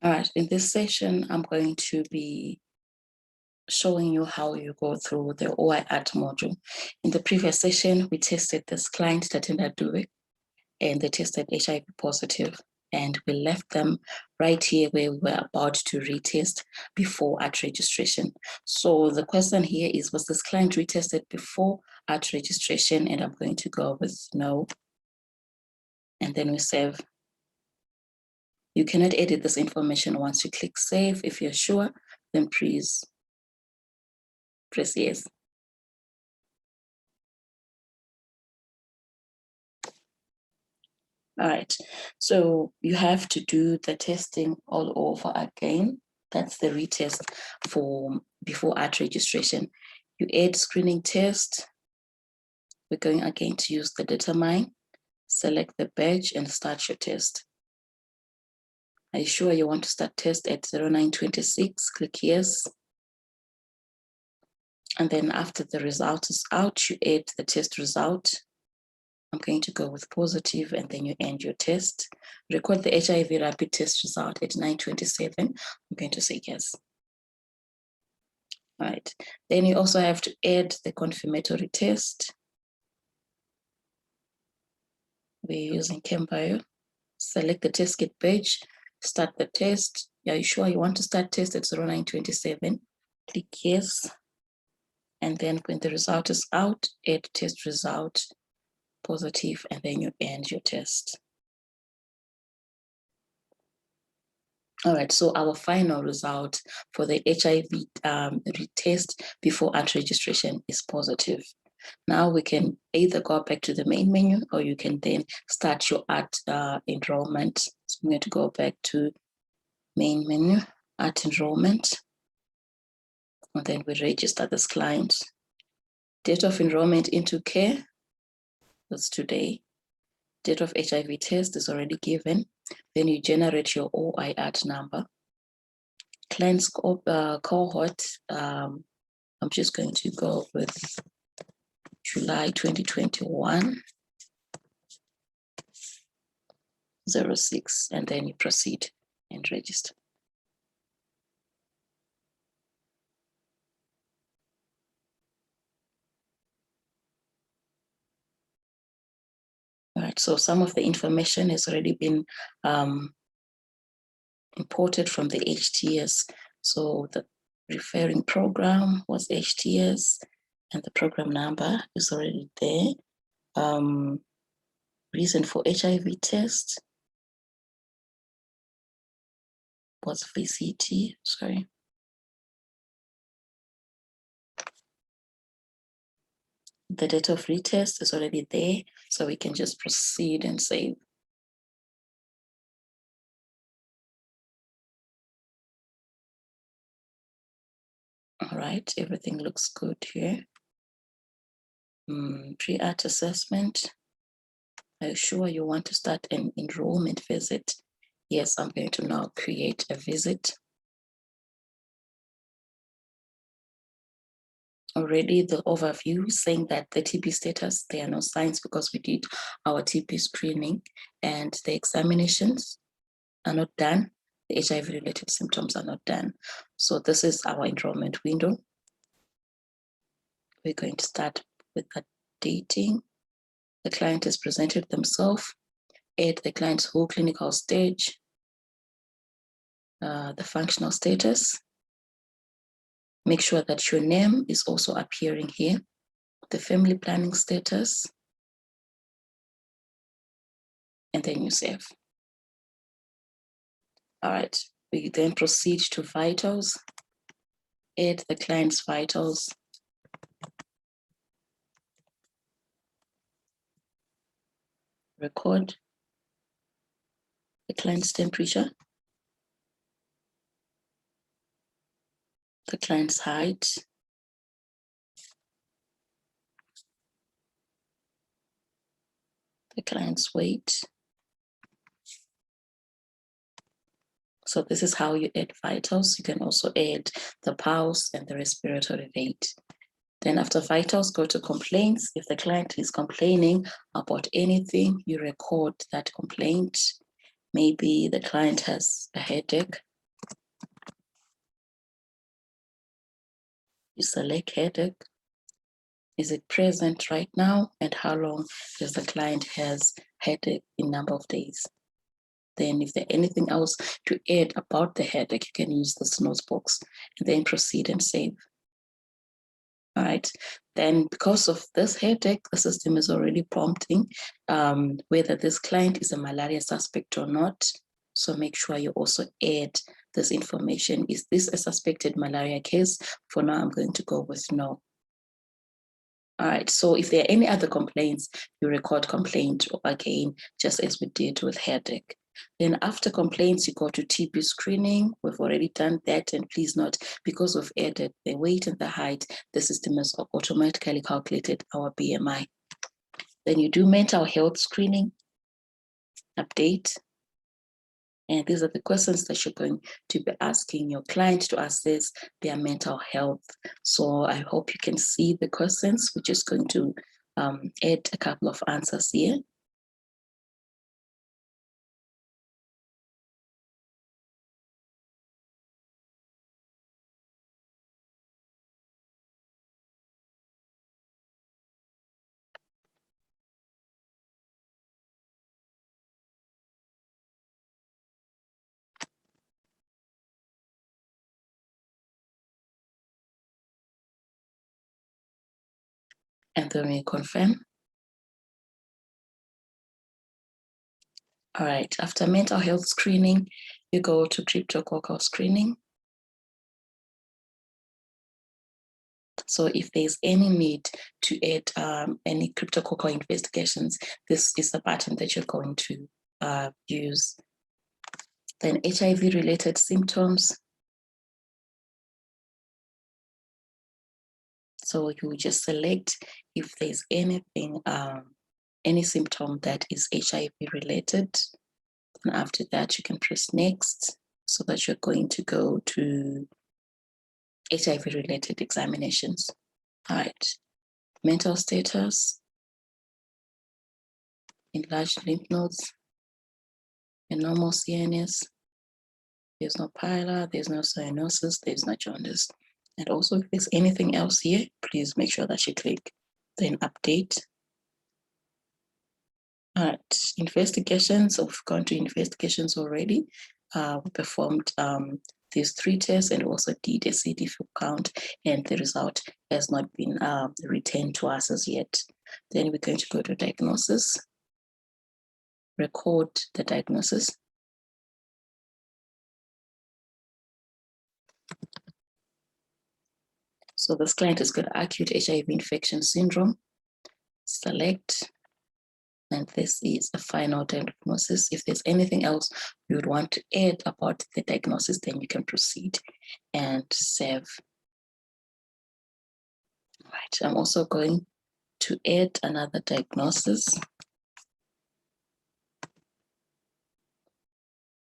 All right, in this session, I'm going to be showing you how you go through the OIAT module. In the previous session, we tested this client, Tatenda Dube, and they tested HIV positive, and we left them right here where we were about to retest before AT registration. So the question here is, was this client retested before AT registration? And I'm going to go with no, and then we save. You cannot edit this information once you click save. If you're sure, then please press yes. All right, so you have to do the testing all over again. That's the retest for before AT registration. You add screening test. We're going again to use the determine, select the badge and start your test. Are you sure you want to start test at 0926? Click yes. And then after the result is out, you add the test result. I'm going to go with positive, and then you end your test. Record the HIV rapid test result at 9:27. I'm going to say yes. All right. Then you also have to add the confirmatory test. We're using ChemBio. Select the test kit page, start the test. Are you sure you want to start test at 0927? Click yes. And then when the result is out, add test result, positive, and then you end your test. All right, so our final result for the HIV retest before AT registration is positive. Now we can either go back to the main menu, or you can then start your AT enrollment. So I'm going to go back to main menu, AT enrollment, and then we register this client. Date of enrollment into care, that's today. Date of HIV test is already given. Then you generate your OIAT number. Client's cohort, I'm just going to go with July 2021, 06, and then you proceed and register. All right, so some of the information has already been imported from the HTS. So the referring program was HTS, and the program number is already there. Reason for HIV test was VCT, sorry. The date of retest is already there, so we can just proceed and save. All right, everything looks good here. Pre-AT assessment. Are you sure you want to start an enrollment visit? Yes, I'm going to now create a visit. Already the overview saying that the TB status, there are no signs because we did our TB screening, and the examinations are not done. The HIV related symptoms are not done. So this is our enrollment window. We're going to start with the dating. The client has presented themselves, add the client's whole clinical stage, the functional status. Make sure that your name is also appearing here, the family planning status, and then you save. All right, we then proceed to vitals, add the client's vitals, record the client's temperature, the client's height, the client's weight. So this is how you add vitals. You can also add the pulse and the respiratory rate. Then after vitals, go to complaints. If the client is complaining about anything, you record that complaint. Maybe the client has a headache. You select headache. Is it present right now? And how long does the client has headache in number of days? Then if there's anything else to add about the headache, you can use this notes box and then proceed and save. All right. Then because of this headache, the system is already prompting whether this client is a malaria suspect or not. So make sure you also add this information. Is this a suspected malaria case? For now, I'm going to go with no. All right, so if there are any other complaints, you record complaint again, just as we did with headache. Then after complaints, you go to TB screening. We've already done that. And please note, because we've added the weight and the height, the system has automatically calculated our BMI. Then you do mental health screening, update. And these are the questions that you're going to be asking your client to assess their mental health. So I hope you can see the questions. We're just going to add a couple of answers here. And then we confirm. All right, after mental health screening, you go to cryptococcal screening. So if there's any need to add any cryptococcal investigations, this is the button that you're going to use. Then HIV-related symptoms. So you just select if there's anything, any symptom that is HIV related. And after that, you can press next so that you're going to go to HIV related examinations. All right, mental status, enlarged lymph nodes, and normal CNS. There's no pila, there's no cyanosis, there's no jaundice. And also if there's anything else here, please make sure that you click then update. All right, investigations. So we've gone to investigations already. We performed these 3 tests and also did a CD4 count, and the result has not been returned to us as yet. Then we're going to go to diagnosis, record the diagnosis. So this client has got acute HIV infection syndrome. Select. And this is a final diagnosis. If there's anything else you would want to add about the diagnosis, then you can proceed and save. Right, I'm also going to add another diagnosis,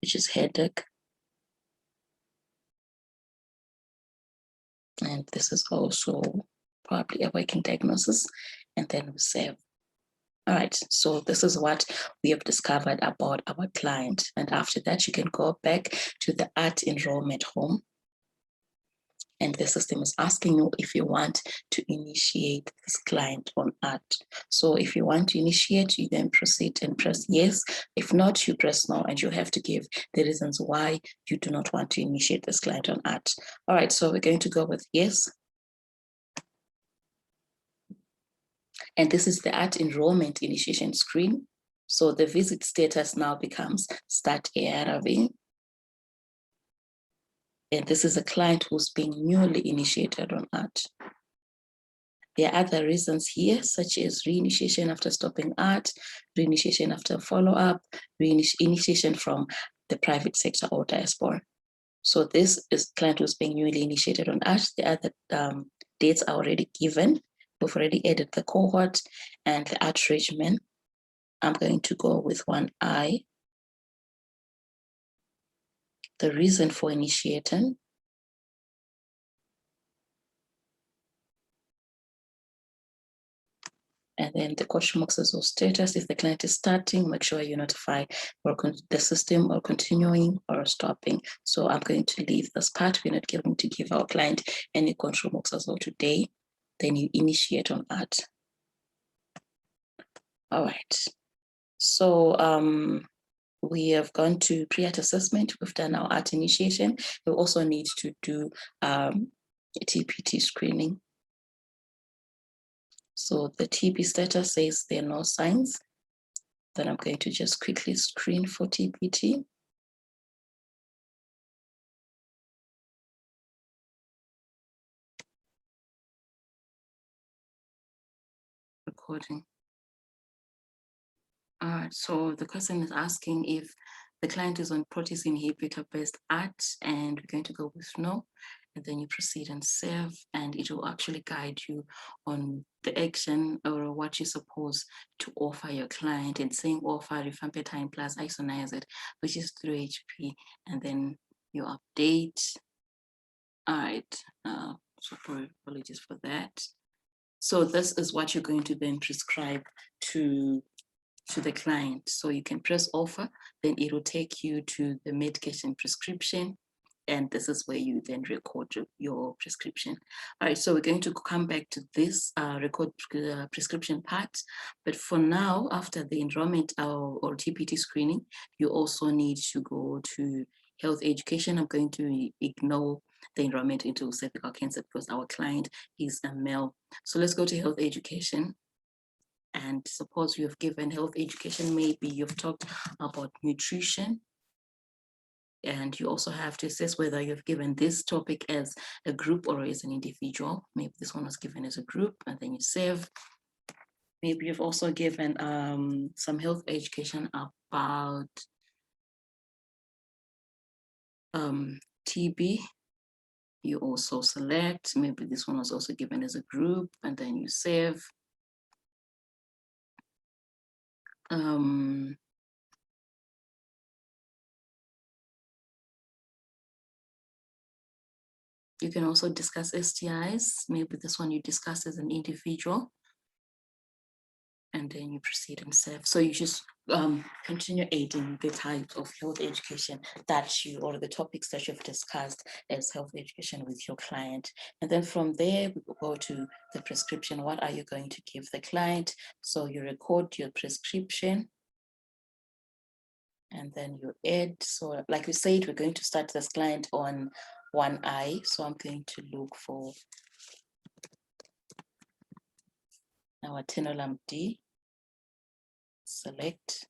which is headache. And this is also probably a working diagnosis, and then we save. All right, so this is what we have discovered about our client. And after that, you can go back to the ART enrollment home. And the system is asking you if you want to initiate this client on ART. So if you want to initiate, you then proceed and press yes. If not, you press no, and you have to give the reasons why you do not want to initiate this client on ART. All right, so we're going to go with yes. And this is the ART enrollment initiation screen. So the visit status now becomes start ARV. And this is a client who's being newly initiated on ART. There are other reasons here, such as reinitiation after stopping ART, reinitiation after follow-up, reinitiation from the private sector or diaspora. So this is client who's being newly initiated on ART. The other dates are already given. We've already added the cohort and the ART regimen. I'm going to go with 1I. The reason for initiating. And then the question mark says, status. If the client is starting, make sure you notify the system or continuing or stopping. So I'm going to leave this part. We're not going to give our client any control marks as well today. Then you initiate on add. All right. So we have gone to pre-art assessment. We've done our art initiation. We also need to do TPT screening. So the TB status says there are no signs. Then I'm going to just quickly screen for TPT. Recording. All right, so the question is asking if the client is on protease inhibitor-based art, and we're going to go with no, and then you proceed and save, and it will actually guide you on the action or what you're supposed to offer your client, and saying offer rifampicin plus isoniazid, which is 3 HP, and then you update. All right, so apologies for that. So this is what you're going to then prescribe to the client. So you can press offer, then it will take you to the medication prescription. And this is where you then record your prescription. All right, so we're going to come back to this record prescription part. But for now, after the enrollment or TPT screening, you also need to go to health education. I'm going to ignore the enrollment into cervical cancer because our client is a male. So let's go to health education. And suppose you have given health education, maybe you've talked about nutrition, and you also have to assess whether you've given this topic as a group or as an individual. Maybe this one was given as a group, and then you save. Maybe you've also given some health education about TB. You also select, maybe this one was also given as a group, and then you save. You can also discuss STIs. Maybe this one you discuss as an individual, and then you proceed and save. So you just continue aiding the type of health education that you, or the topics that you've discussed as health education with your client. And then from there, we will go to the prescription. What are you going to give the client? So you record your prescription, and then you add. So like we said, we're going to start this client on one eye. So I'm going to look for our Tenolom D, select,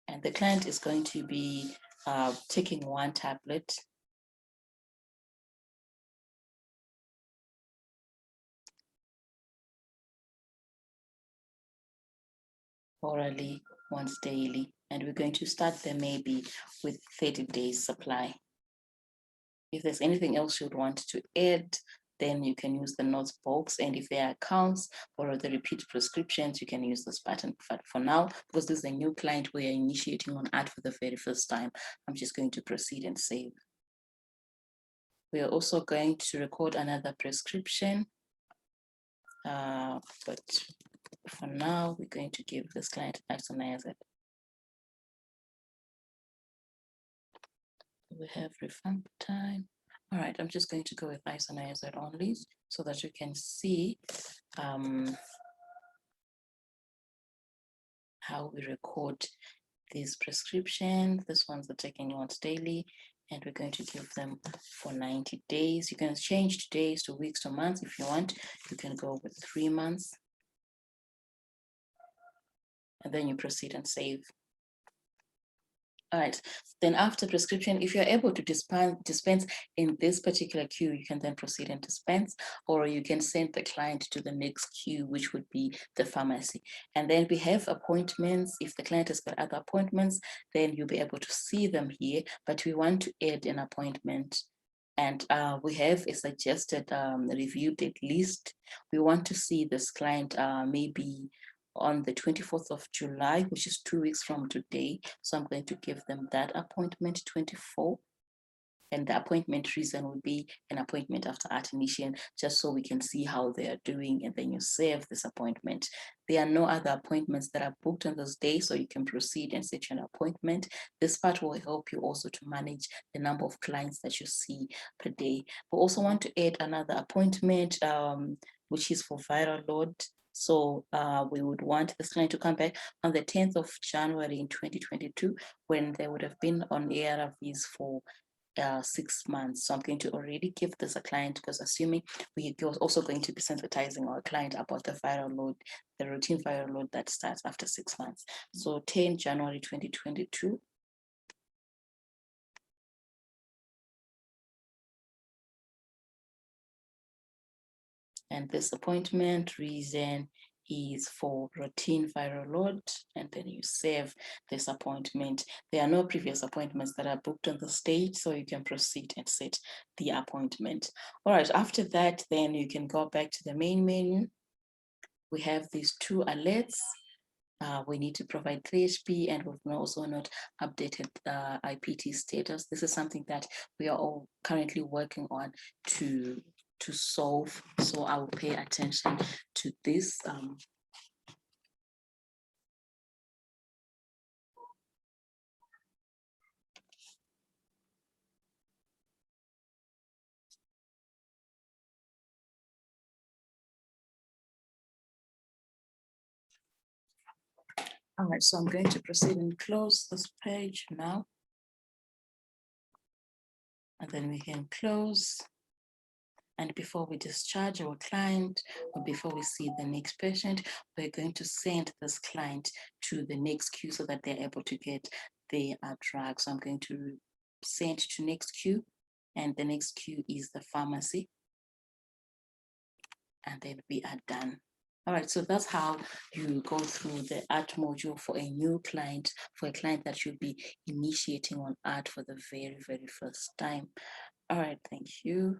and the client is going to be taking one tablet. Orally once daily, and we're going to start them maybe with 30 days supply. If there's anything else you'd want to add, then you can use the notes box, and if there are accounts or the repeat prescriptions, you can use this button. But for now, because this is a new client we are initiating on ad for the very first time, I'm just going to proceed and save. We are also going to record another prescription, but for now, we're going to give this client isoniazid. We have rifampicin. All right, I'm just going to go with isoniazid only so that you can see how we record these prescriptions. This one's the taking once daily, and we're going to give them for 90 days. You can change days to weeks to months if you want. You can go with 3 months, and then you proceed and save. All right, then after prescription, if you're able to dispense in this particular queue, you can then proceed and dispense, or you can send the client to the next queue, which would be the pharmacy. And then we have appointments. If the client has got other appointments, then you'll be able to see them here, but we want to add an appointment. And we have a suggested review date list. We want to see this client maybe on the 24th of July, which is 2 weeks from today. So I'm going to give them that appointment, 24. And the appointment reason would be an appointment after art initiation, just so we can see how they are doing, and then you save this appointment. There are no other appointments that are booked on this day, so you can proceed and set an appointment. This part will help you also to manage the number of clients that you see per day. We also want to add another appointment, which is for viral load. So we would want this client to come back on the 10th of January in 2022, when they would have been on ARVs for 6 months. So I'm going to already give this a client, because assuming we are also going to be sensitizing our client about the viral load, the routine viral load that starts after 6 months. So 10 January 2022. And this appointment reason is for routine viral load, and then you save this appointment. There are no previous appointments that are booked on the stage, so you can proceed and set the appointment. All right, after that, then you can go back to the main menu. We have these 2 alerts. We need to provide 3HP, and we've also not updated IPT status. This is something that we are all currently working on to solve. So I will pay attention to this. All right, so I'm going to proceed and close this page now. And then we can close. And before we discharge our client, or before we see the next patient, we're going to send this client to the next queue so that they're able to get their drug. So I'm going to send to next queue, and the next queue is the pharmacy. And then we are done. All right, so that's how you go through the art module for a new client, for a client that you'll be initiating on art for the very, very first time. All right, thank you.